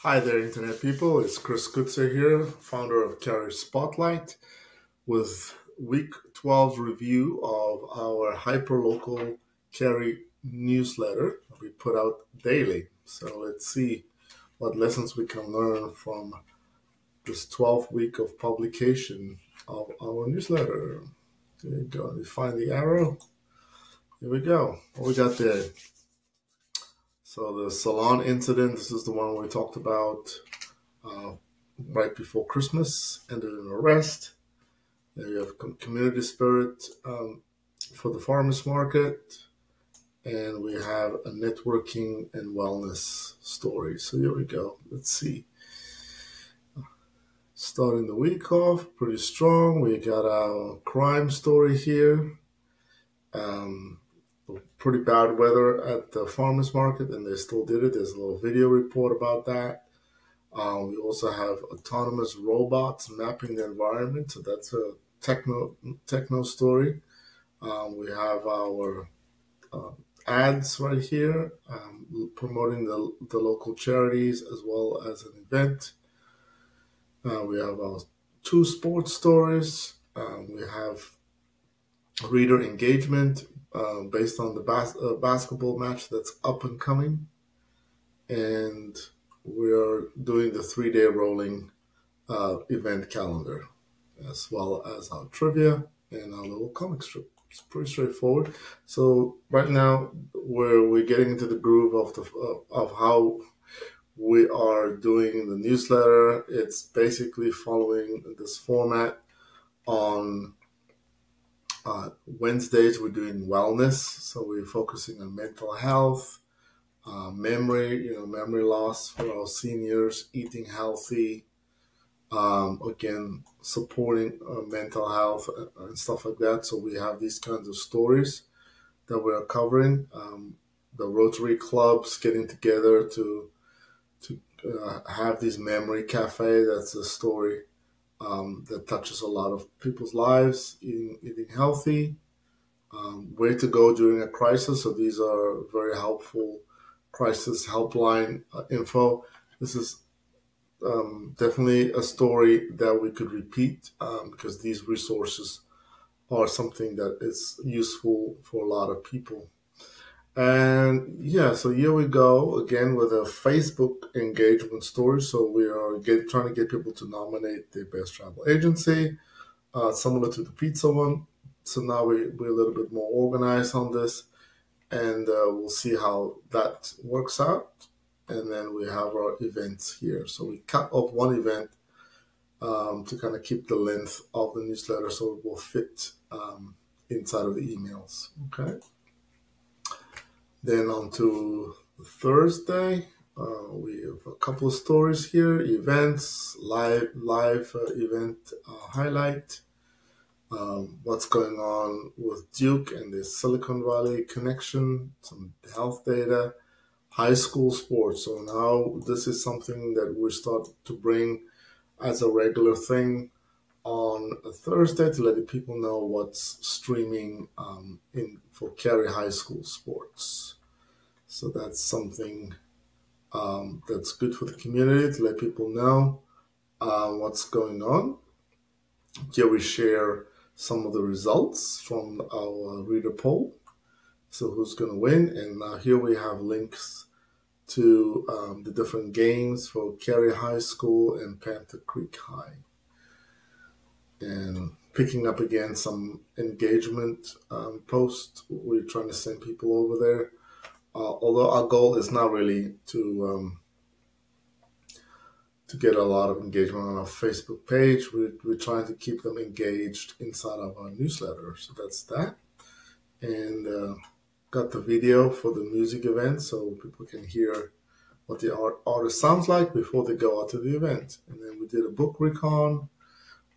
Hi there, Internet people. It's Chris Kutzer here, founder of Carrier Spotlight, with week 12 review of our hyperlocal Carry newsletter we put out daily. So let's see what lessons we can learn from this 12th week of publication of our newsletter. There you go. You find the arrow. Here we go. What we got there? So the salon incident, this is the one we talked about uh, right before Christmas, ended in arrest. Then you have community spirit for the farmers market, and we have a networking and wellness story. So here we go. Let's see. Starting the week off pretty strong. We got our crime story here. Um, Pretty bad weather at the farmers market, and they still did it. There's a little video report about that. We also have autonomous robots mapping the environment, so that's a techno story. We have our uh, ads right here promoting the local charities as well as an event. We have our two sports stories. We have reader engagement based on the basketball match that's up and coming, and we are doing the 3-day rolling event calendar, as well as our trivia and our little comic strip. It's pretty straightforward. So right now we're getting into the groove of how we are doing the newsletter. It's basically following this format. On Wednesdays we're doing wellness, so we're focusing on mental health, memory loss for our seniors, eating healthy, again, supporting mental health and stuff like that. So we have these kinds of stories that we are covering. The Rotary clubs getting together to have these memory cafe. That's a story that touches a lot of people's lives. Eating healthy, where to go during a crisis. So these are very helpful crisis helpline info. This is definitely a story that we could repeat because these resources are something that is useful for a lot of people. And yeah, so here we go again with a Facebook engagement story. So we are trying to get people to nominate their best travel agency, similar to the pizza one. So now we're a little bit more organized on this, and we'll see how that works out. And then we have our events here. So we cut off one event to kind of keep the length of the newsletter so it will fit inside of the emails. Okay. Then on to Thursday. We have a couple of stories here, events, live event highlight, what's going on with Duke and the Silicon Valley connection, some health data, high school sports. So now this is something that we start to bring as a regular thing on a Thursday to let the people know what's streaming in for Cary High School sports. So that's something that's good for the community to let people know what's going on. Here we share some of the results from our reader poll. So who's going to win? And now here we have links to the different games for Cary High School and Panther Creek High. And picking up again some engagement posts. We're trying to send people over there. Although our goal is not really to get a lot of engagement on our Facebook page, we're trying to keep them engaged inside of our newsletter. So that's that. And got the video for the music event so people can hear what the artist sounds like before they go out to the event. And then we did a book recon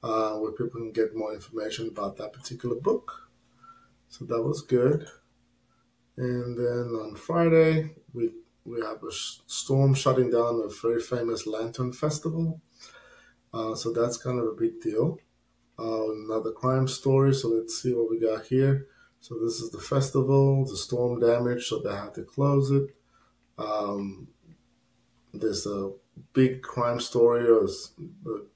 where people can get more information about that particular book. So that was good. And then on Friday, we have a storm shutting down a very famous Lantern Festival. So that's kind of a big deal. Another crime story. So let's see what we got here. So this is the festival, the storm damage, so they had to close it. There's a big crime story or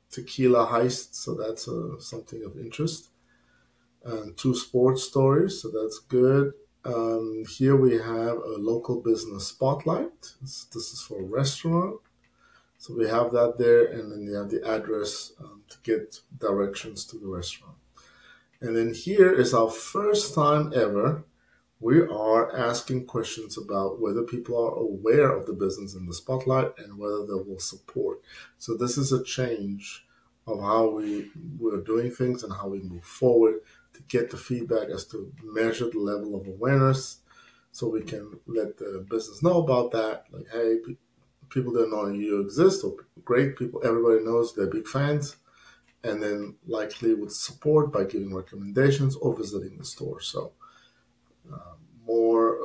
tequila heist, so that's something of interest. And two sports stories, so that's good. Here we have a local business spotlight. This is for a restaurant. So we have that there, and then you have the address to get directions to the restaurant. And then here is our first time ever. We are asking questions about whether people are aware of the business in the spotlight and whether they will support. So this is a change of how we're doing things and how we move forward to get the feedback as to measure the level of awareness so we can let the business know about that. Like, hey, people don't know you exist, or great, people, everybody knows they're big fans, and then likely with support by giving recommendations or visiting the store. So more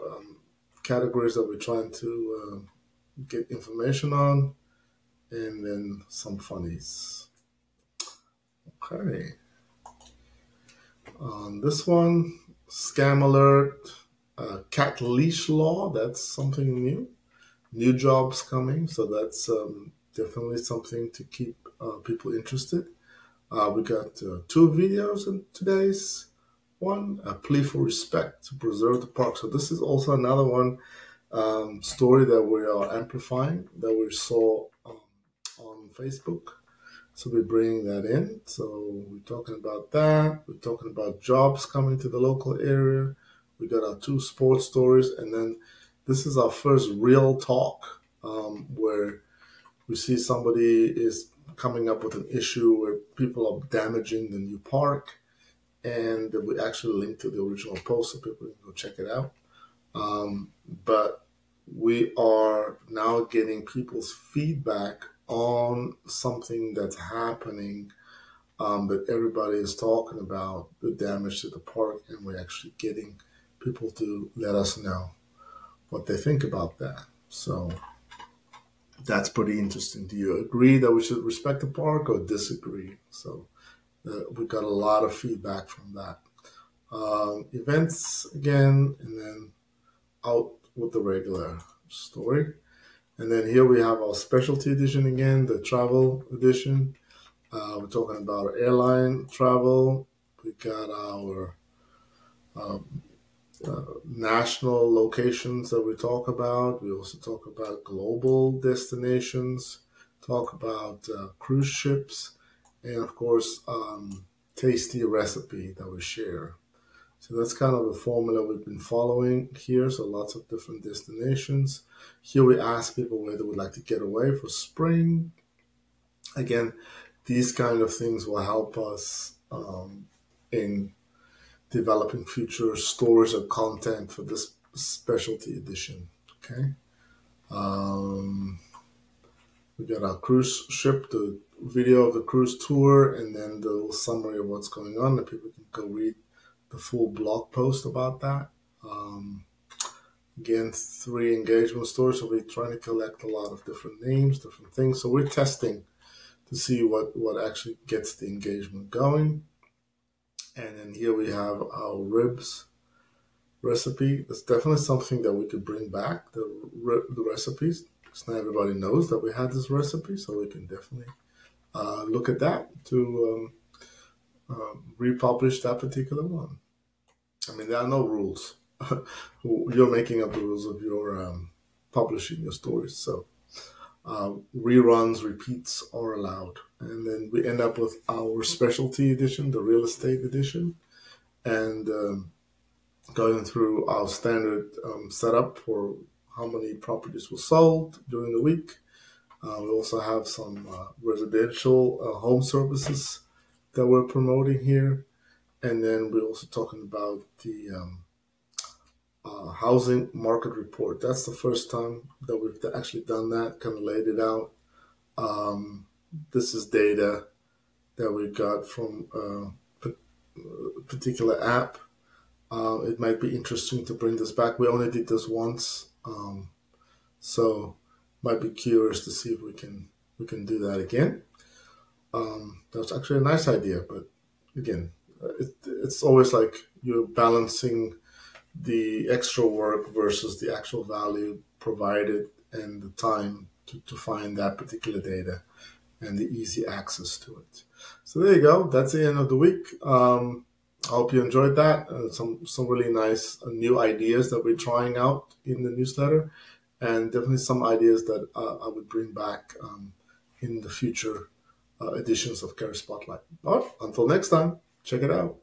categories that we're trying to get information on, and then some funnies. Okay. On this one, scam alert, cat leash law, that's something new. New jobs coming, so that's definitely something to keep people interested. We got two videos in today's one, a plea for respect to preserve the park. So this is also another one story that we are amplifying that we saw on Facebook. So we're bringing that in. So we're talking about that. We're talking about jobs coming to the local area. We got our two sports stories, and then this is our first real talk where we see somebody is coming up with an issue where people are damaging the new park, and we actually link to the original post so people can go check it out. But we are now getting people's feedback on something that's happening that everybody is talking about, the damage to the park, and we're actually getting people to let us know what they think about that. So that's pretty interesting. Do you agree that we should respect the park or disagree? So we got a lot of feedback from that. Events again, and then out with the regular story. And then here we have our specialty edition again, the travel edition. We're talking about airline travel. We got our national locations that we talk about. We also talk about global destinations, talk about cruise ships, and of course, tasty recipe that we share. So that's kind of the formula we've been following here. So lots of different destinations. Here we ask people where they would like to get away for spring. Again, these kind of things will help us in developing future stories or content for this specialty edition. Okay. We got our cruise ship, the video of the cruise tour, and then the little summary of what's going on that people can go read the full blog post about that. Again, 3 engagement stories, so we're trying to collect a lot of different names, different things. So we're testing to see what actually gets the engagement going. And then here we have our ribs recipe. It's definitely something that we could bring back, the recipes, because not everybody knows that we had this recipe, so we can definitely look at that to republish that particular one. I mean, there are no rules. You're making up the rules of your publishing your stories. So reruns, repeats are allowed. And then we end up with our specialty edition, the real estate edition, and going through our standard setup for how many properties were sold during the week. We also have some residential home services that we're promoting here. And then we're also talking about the housing market report. That's the first time that we've actually done that, kind of laid it out. This is data that we got from a particular app. It might be interesting to bring this back. We only did this once, so might be curious to see if we can do that again. That's actually a nice idea, but again, it's always like you're balancing the extra work versus the actual value provided and the time to find that particular data and the easy access to it. So there you go. That's the end of the week. I hope you enjoyed that. Some really nice new ideas that we're trying out in the newsletter, and definitely some ideas that I would bring back in the future editions of Career Spotlight. But until next time, check it out.